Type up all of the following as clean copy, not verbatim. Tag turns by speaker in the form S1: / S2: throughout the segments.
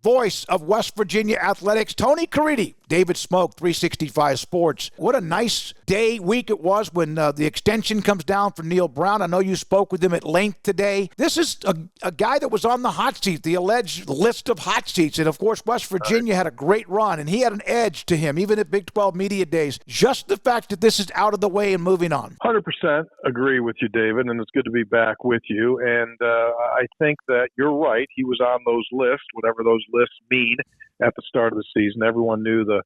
S1: voice of West Virginia athletics, Tony Caridi. David Smoke, 365 Sports. What a nice day, week it was when the extension comes down for Neal Brown. I know you spoke with him at length today. This is a guy that was on the hot seat, the alleged list of hot seats. And, of course, West Virginia had a great run, and he had an edge to him, even at Big 12 Media Days. Just the fact that this is out of the way and moving on.
S2: 100% agree with you, David, and it's good to be back with you. And I think that you're right. He was on those lists, whatever those lists mean, at the start of the season. Everyone knew the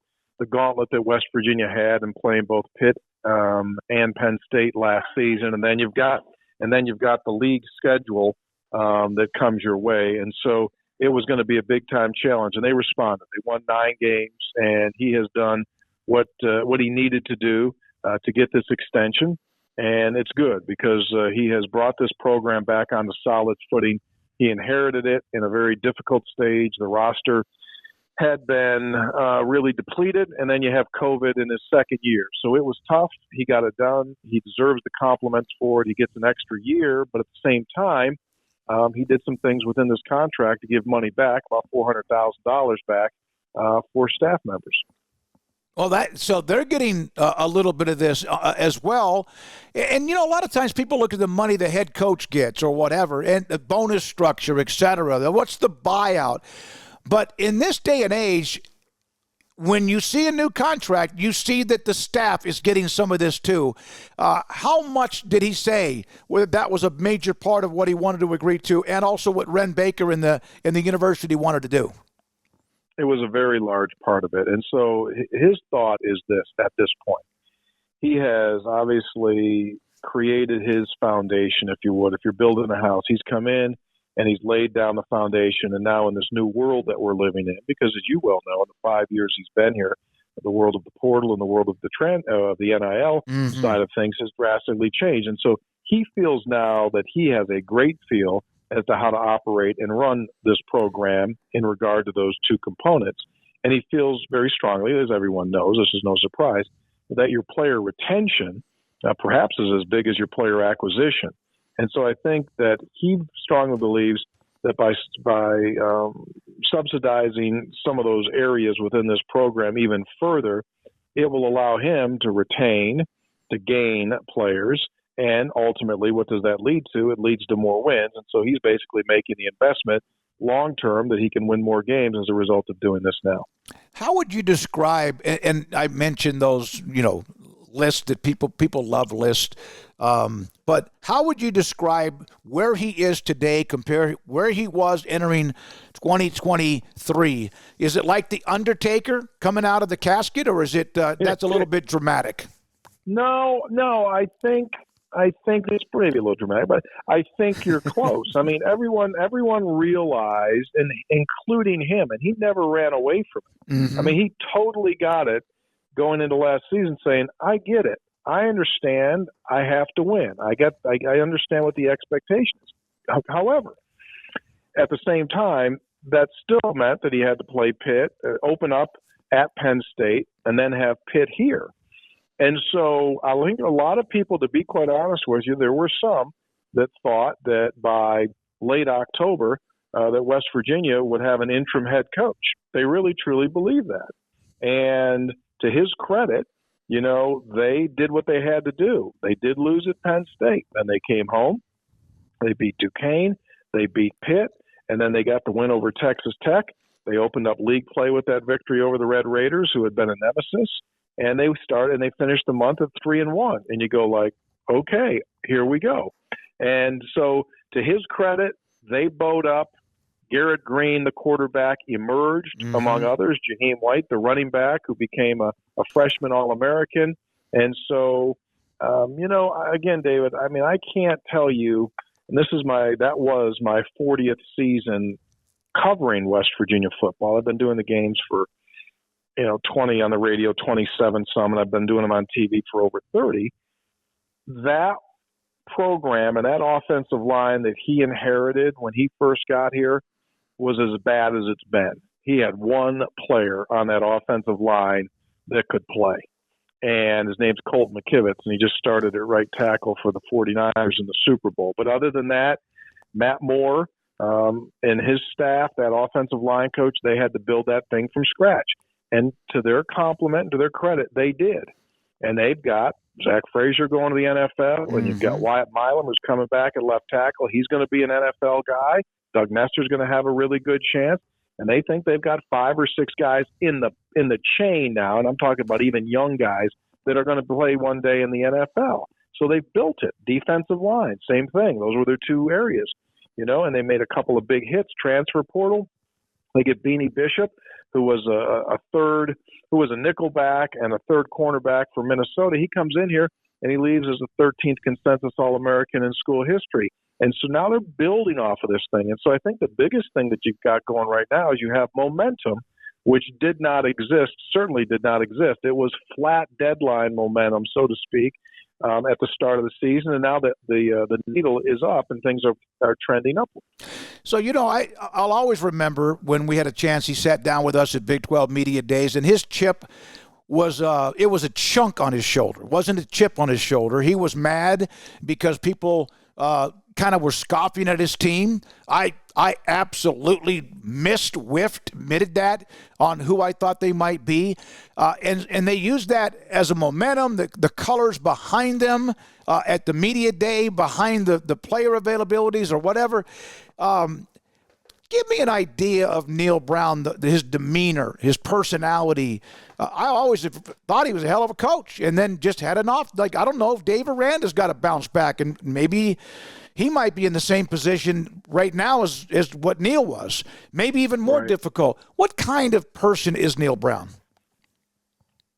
S2: gauntlet that West Virginia had in playing both Pitt and Penn State last season, and then you've got the league schedule that comes your way, and so it was going to be a big time challenge, and they responded. They won 9 games, and he has done what he needed to do to get this extension, and it's good because he has brought this program back on the solid footing. He inherited it in a very difficult stage. The roster had been really depleted, and then you have COVID in his second year. So it was tough. He got it done. He deserves the compliments for it. He gets an extra year, but at the same time, he did some things within this contract to give money back, about $400,000 back for staff members.
S1: Well, so they're getting a little bit of this as well. And, a lot of times people look at the money the head coach gets or whatever, and the bonus structure, et cetera. What's the buyout? But in this day and age, when you see a new contract, you see that the staff is getting some of this too. How much did he say whether that was a major part of what he wanted to agree to, and also what Ren Baker in the university wanted to do?
S2: It was a very large part of it. And so his thought is this at this point. He has obviously created his foundation, if you would. If you're building a house, he's come in and he's laid down the foundation. And now in this new world that we're living in, because as you well know, in the 5 years he's been here, the world of the portal and the world of the NIL side of things has drastically changed. And so he feels now that he has a great feel as to how to operate and run this program in regard to those two components. And he feels very strongly, as everyone knows, this is no surprise, that your player retention perhaps is as big as your player acquisition. And so I think that he strongly believes that by subsidizing some of those areas within this program even further, it will allow him to retain, to gain players. And ultimately, what does that lead to? It leads to more wins. And so he's basically making the investment long-term that he can win more games as a result of doing this now.
S1: How would you describe, and I mentioned those, lists that people love lists, but how would you describe where he is today compared where he was entering 2023? Is it like the Undertaker coming out of the casket, or is it that's a little bit dramatic?
S2: No, I think it's maybe a little dramatic, but I think you're close. I mean, everyone realized, and including him, and he never ran away from it. Mm-hmm. I mean, he totally got it going into last season, saying, "I get it. I understand. I have to win. I understand what the expectation is." However, at the same time, that still meant that he had to play Pitt, open up at Penn State, and then have Pitt here. And so I think a lot of people, to be quite honest with you, there were some that thought that by late October that West Virginia would have an interim head coach. They really, truly believe that. And to his credit, they did what they had to do. They did lose at Penn State. Then they came home. They beat Duquesne. They beat Pitt. And then they got the win over Texas Tech. They opened up league play with that victory over the Red Raiders, who had been a nemesis. And they finished the month at 3-1. And you go like, okay, here we go. And so to his credit, they bowed up. Garrett Green, the quarterback, emerged, among others. Jaheim White, the running back, who became a freshman All-American. And so, again, David, I mean, I can't tell you, and that was my 40th season covering West Virginia football. I've been doing the games for 20 on the radio, 27 some, and I've been doing them on TV for over 30. That program and that offensive line that he inherited when he first got here was as bad as it's been. He had one player on that offensive line that could play, and his name's Colt McKivitz, and he just started at right tackle for the 49ers in the Super Bowl. But other than that, Matt Moore, and his staff, that offensive line coach, they had to build that thing from scratch. And to their compliment, to their credit, they did. And they've got Zach Frazier going to the NFL, and you've got Wyatt Milam, who's coming back at left tackle. He's going to be an NFL guy. Doug Nestor's going to have a really good chance. And they think they've got 5 or 6 guys in the chain now, and I'm talking about even young guys that are going to play one day in the NFL. So they've built it. Defensive line, same thing. Those were their 2 areas, and they made a couple of big hits. Transfer portal, they get Beanie Bishop, who was who was a nickelback and a third cornerback for Minnesota. He comes in here and he leaves as a 13th consensus All-American in school history. And so now they're building off of this thing. And so I think the biggest thing that you've got going right now is you have momentum, which did not exist, certainly did not exist. It was flat deadline momentum, so to speak, at the start of the season. And now that the needle is up and things are trending upward.
S1: So, I'll always remember when we had a chance, he sat down with us at Big 12 Media Days, and his chip was it was a chunk on his shoulder. It wasn't a chip on his shoulder. He was mad because people kind of were scoffing at his team. I absolutely whiffed, admitted that on who I thought they might be. And they used that as a momentum, the colors behind them at the media day, behind the player availabilities or whatever. Give me an idea of Neal Brown, his demeanor, his personality. I always thought he was a hell of a coach, and then just had an off. Like, I don't know if Dave Aranda's got to bounce back, and maybe he might be in the same position right now as what Neal was, maybe even more difficult. What kind of person is Neal Brown?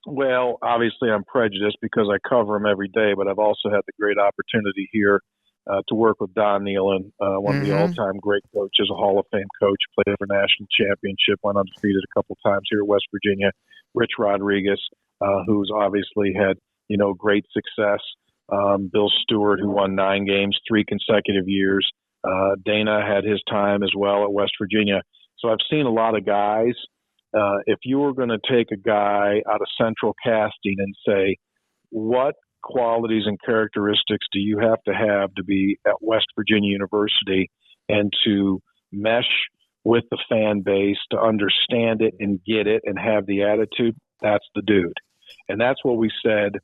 S2: Well, obviously I'm prejudiced because I cover him every day, but I've also had the great opportunity here to work with Don Nealon, one of the all-time great coaches, a Hall of Fame coach, played for national championship, went undefeated a couple times here at West Virginia. Rich Rodriguez, who's obviously had, great success. Bill Stewart, who won 9 games, 3 consecutive years. Dana had his time as well at West Virginia. So I've seen a lot of guys. If you were going to take a guy out of central casting and say, what qualities and characteristics do you have to be at West Virginia University and to mesh with the fan base, to understand it and get it and have the attitude? That's the dude. And that's what we said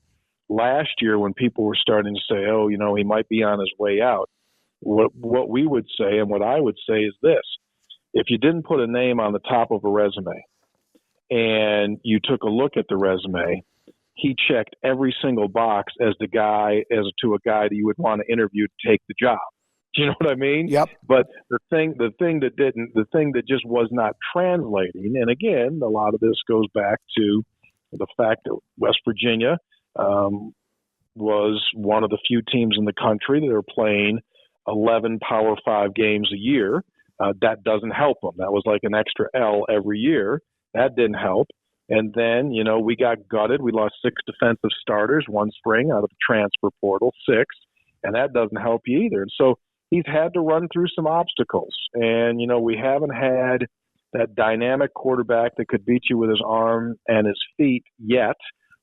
S2: last year when people were starting to say, oh, he might be on his way out. What we would say and what I would say is this: if you didn't put a name on the top of a resume and you took a look at the resume, he checked every single box as a guy that you would want to interview to take the job. Do you know what I mean?
S1: Yep.
S2: But the thing that just was not translating, and again, a lot of this goes back to the fact that West Virginia was one of the few teams in the country that are playing 11 Power 5 games a year. That doesn't help them. That was like an extra L every year. That didn't help. And then, we got gutted. We lost 6 defensive starters one spring out of the transfer portal, 6, and that doesn't help you either. And so he's had to run through some obstacles. And, we haven't had that dynamic quarterback that could beat you with his arm and his feet yet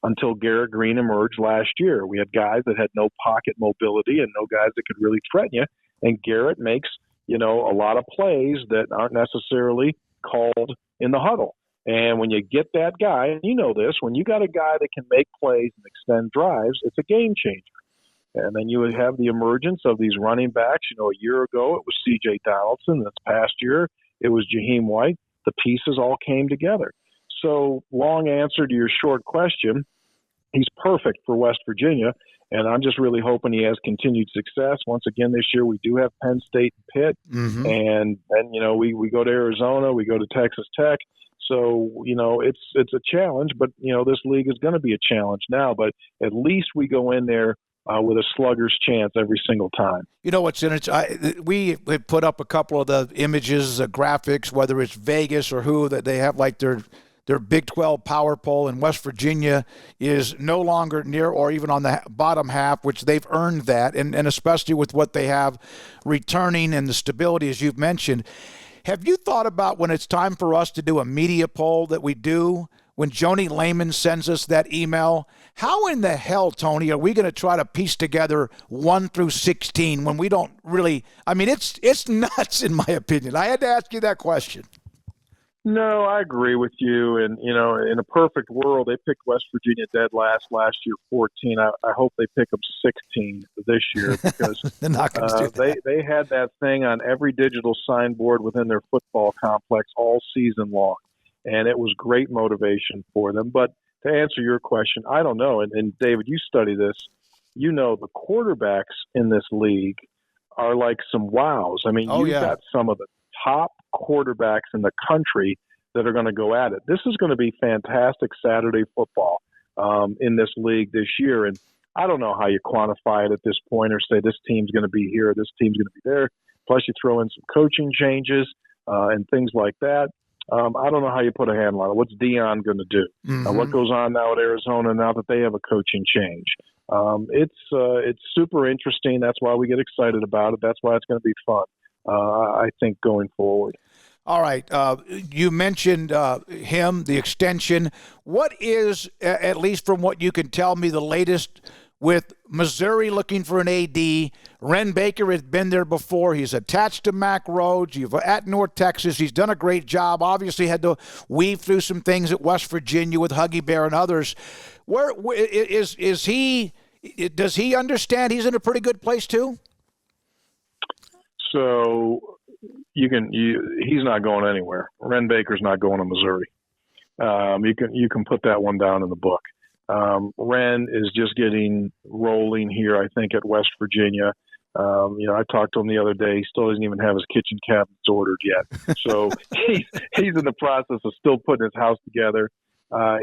S2: until Garrett Green emerged last year. We had guys that had no pocket mobility and no guys that could really threaten you. And Garrett makes, a lot of plays that aren't necessarily called in the huddle. And when you get that guy, and you know this, when you got a guy that can make plays and extend drives, it's a game changer. And then you would have the emergence of these running backs. A year ago it was C.J. Donaldson. This past year it was Jaheim White. The pieces all came together. So, long answer to your short question, he's perfect for West Virginia, and I'm just really hoping he has continued success. Once again this year we do have Penn State and Pitt, and we go to Arizona, we go to Texas Tech. So, it's a challenge, but, this league is going to be a challenge now. But at least we go in there with a slugger's chance every single time.
S1: What's interesting? We have put up a couple of the images, graphics, whether it's Vegas or who, that they have like their Big 12 power poll, and West Virginia is no longer near or even on the bottom half, which they've earned that, and especially with what they have returning and the stability, as you've mentioned. Have you thought about when it's time for us to do a media poll that we do when Joni Lehman sends us that email? How in the hell, Tony, are we going to try to piece together 1 through 16 when we don't really? I mean, it's nuts in my opinion. I had to ask you that question.
S2: No, I agree with you. And, in a perfect world, they picked West Virginia dead last year, 14. I hope they pick them 16 this year because
S1: they're not going to do that.
S2: They had that thing on every digital signboard within their football complex all season long. And it was great motivation for them. But to answer your question, I don't know. And David, you study this. The quarterbacks in this league are like some wows. I mean, you've got some of the top quarterbacks in the country that are going to go at it. This is going to be fantastic Saturday football in this league this year. And I don't know how you quantify it at this point or say this team's going to be here, this team's going to be there. Plus you throw in some coaching changes and things like that. I don't know how you put a handle on it. What's Dion going to do?
S1: Mm-hmm.
S2: What goes on now at Arizona now that they have a coaching change? It's super interesting. That's why we get excited about it. That's why it's going to be fun. I think going forward.
S1: All right. You mentioned him, the extension. What is, at least from what you can tell me, the latest with Missouri looking for an AD? Ren Baker has been there before. He's attached to Mack Rhodes. You've at North Texas. He's done a great job. Obviously had to weave through some things at West Virginia with Huggy Bear and others. Where is he? Does he understand he's in a pretty good place too?
S2: So he's not going anywhere. Ren Baker's not going to Missouri. You can put that one down in the book. Ren is just getting rolling here, I think, at West Virginia. I talked to him the other day. He still doesn't even have his kitchen cabinets ordered yet. So he's in the process of still putting his house together.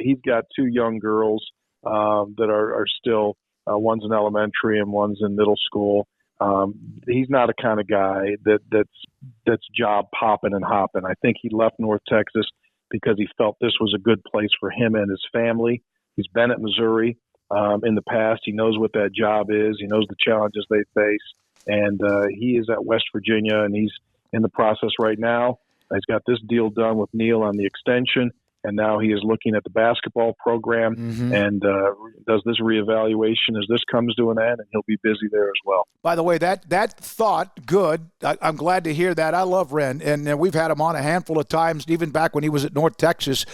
S2: He's got 2 young girls that are still one's in elementary and one's in middle school. He's not a kind of guy that's job popping and hopping. I think he left North Texas because he felt this was a good place for him and his family. He's been at Missouri in the past. He knows what that job is. He knows the challenges they face. And he is at West Virginia, and he's in the process right now. He's got this deal done with Neal on the extension, and now he is looking at the basketball program and does this reevaluation as this comes to an end, and he'll be busy there as well.
S1: By the way, that thought, good. I'm glad to hear that. I love Ren, and we've had him on a handful of times, even back when he was at North Texas.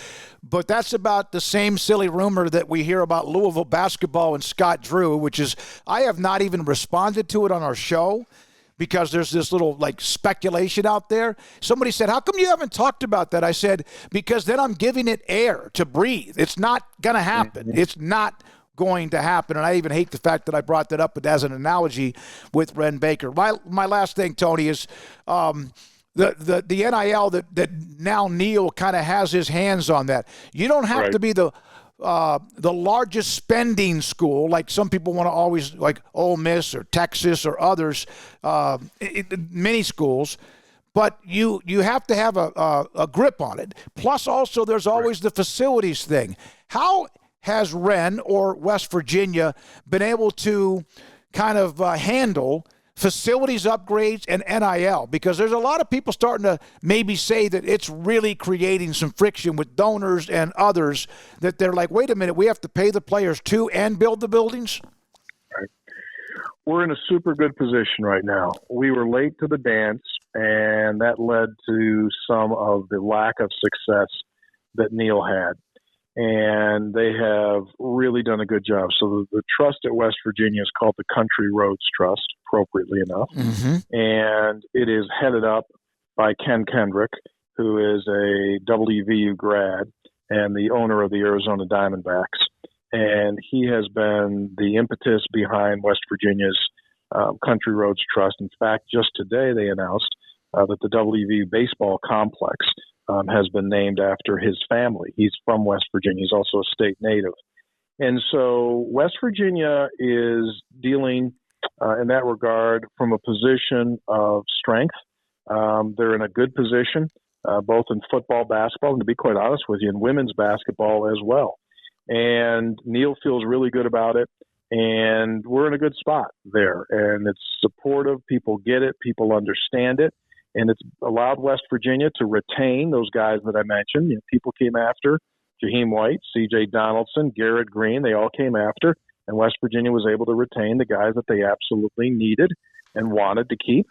S1: But that's about the same silly rumor that we hear about Louisville basketball and Scott Drew, which is I have not even responded to it on our show because there's this little speculation out there. Somebody said, how come you haven't talked about that? I said, because then I'm giving it air to breathe. It's not going to happen. It's not going to happen. And I even hate the fact that I brought that up as an analogy with Ren Baker. My last thing, Tony, is the NIL that now Neal kind of has his hands on that. You don't have to be the largest spending school, like some people want to always, like Ole Miss or Texas or others, many schools, but you have to have a grip on it. Plus, also, there's always the facilities thing. How has Ren or West Virginia been able to kind of handle facilities upgrades and NIL? Because there's a lot of people starting to maybe say that it's really creating some friction with donors and others, that they're like, wait a minute, we have to pay the players too and build the buildings?
S2: Right. We're in a super good position right now. We were late to the dance, and that led to some of the lack of success that Neal had. And they have really done a good job. So the trust at West Virginia is called the Country Roads Trust, appropriately enough. And it is headed up by Ken Kendrick, who is a WVU grad and the owner of the Arizona Diamondbacks. And he has been the impetus behind West Virginia's Country Roads Trust. In fact, just today they announced that the WVU baseball complex has been named after his family. He's from West Virginia. He's also a state native. And so West Virginia is dealing in that regard from a position of strength. They're in a good position, both in football, basketball, and to be quite honest with you, in women's basketball as well. And Neal feels really good about it. And we're in a good spot there. And it's supportive. People get it. People understand it. And it's allowed West Virginia to retain those guys that I mentioned. People came after Jaheim White, C.J. Donaldson, Garrett Green, they all came after, and West Virginia was able to retain the guys that they absolutely needed and wanted to keep.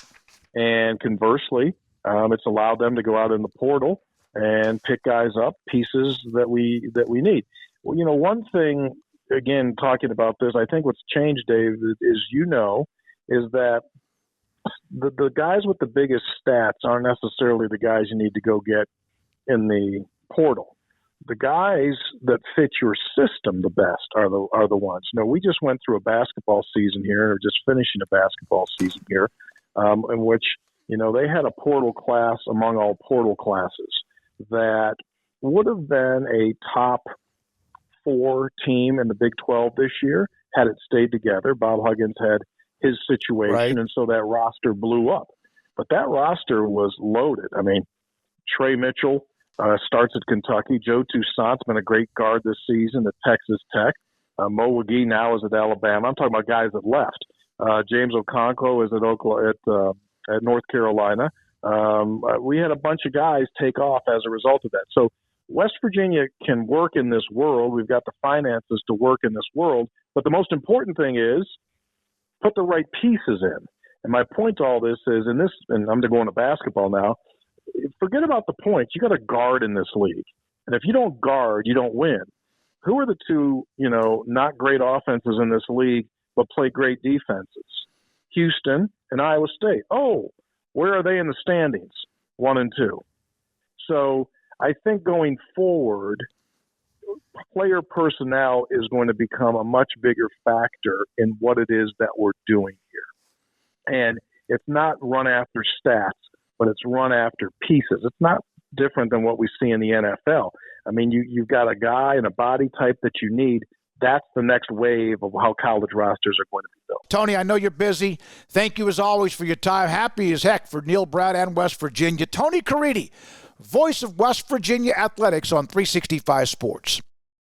S2: And conversely, it's allowed them to go out in the portal and pick guys up, pieces that we need. Well, one thing, again, talking about this, I think what's changed, Dave, is that the guys with the biggest stats aren't necessarily the guys you need to go get in the portal. The guys that fit your system the best are the ones. We just went through a basketball season here, or just finishing a basketball season here, in which they had a portal class among all portal classes that would have been a top 4 team in the Big 12 this year had it stayed together. Bob Huggins had his situation, right, and so that roster blew up. But that roster was loaded. I mean, Trey Mitchell starts at Kentucky. Joe Toussaint's been a great guard this season at Texas Tech. Mo McGee now is at Alabama. I'm talking about guys that left. James Okonkwo is at North Carolina. We had a bunch of guys take off as a result of that. So West Virginia can work in this world. We've got the finances to work in this world. But the most important thing is put the right pieces in. And my point to all this is, and I'm going to go into basketball now, forget about the points. You got to guard in this league. And if you don't guard, you don't win. Who are the two, not great offenses in this league, but play great defenses? Houston and Iowa State. Oh, where are they in the standings? 1 and 2. So I think going forward, player personnel is going to become a much bigger factor in what it is that we're doing here. And it's not run after stats, but it's run after pieces. It's not different than what we see in the NFL. I mean, you've got a guy and a body type that you need. That's the next wave of how college rosters are going to be built.
S1: Tony, I know you're busy. Thank you as always for your time. Happy as heck for Neal Brown and West Virginia. Tony Caridi, voice of West Virginia athletics on 365 Sports.